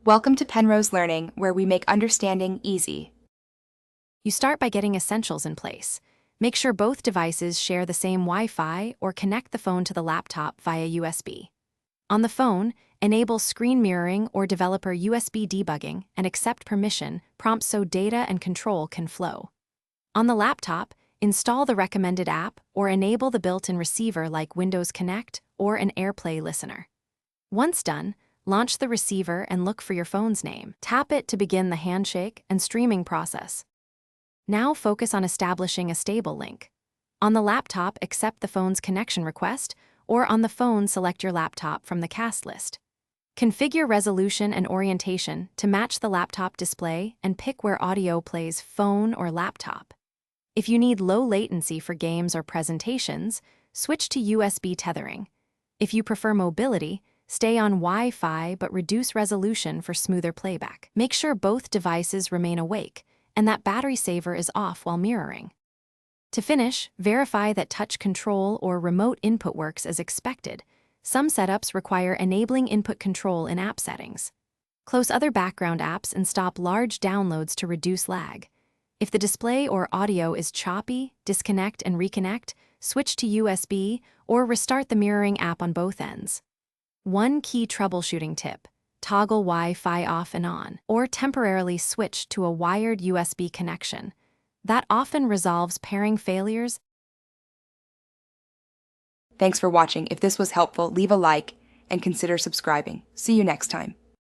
Welcome to Penrose Learning, where we make understanding easy. You start by getting essentials in place. Make sure both devices share the same Wi-Fi or connect the phone to the laptop via USB. On the phone, enable screen mirroring or developer USB debugging and accept permission prompts so data and control can flow. On the laptop, install the recommended app or enable the built-in receiver like Windows Connect or an AirPlay listener. Once done, launch the receiver and look for your phone's name. Tap it to begin the handshake and streaming process. Now focus on establishing a stable link. On the laptop, accept the phone's connection request, or on the phone, select your laptop from the cast list. Configure resolution and orientation to match the laptop display and pick where audio plays, phone or laptop. If you need low latency for games or presentations, switch to USB tethering. If you prefer mobility, stay on Wi-Fi but reduce resolution for smoother playback. Make sure both devices remain awake and that battery saver is off while mirroring. To finish, verify that touch control or remote input works as expected. Some setups require enabling input control in app settings. Close other background apps and stop large downloads to reduce lag. If the display or audio is choppy, disconnect and reconnect, switch to USB, or restart the mirroring app on both ends. One key troubleshooting tip: toggle Wi-Fi off and on, or temporarily switch to a wired USB connection. That often resolves pairing failures. Thanks for watching. If this was helpful, leave a like and consider subscribing. See you next time.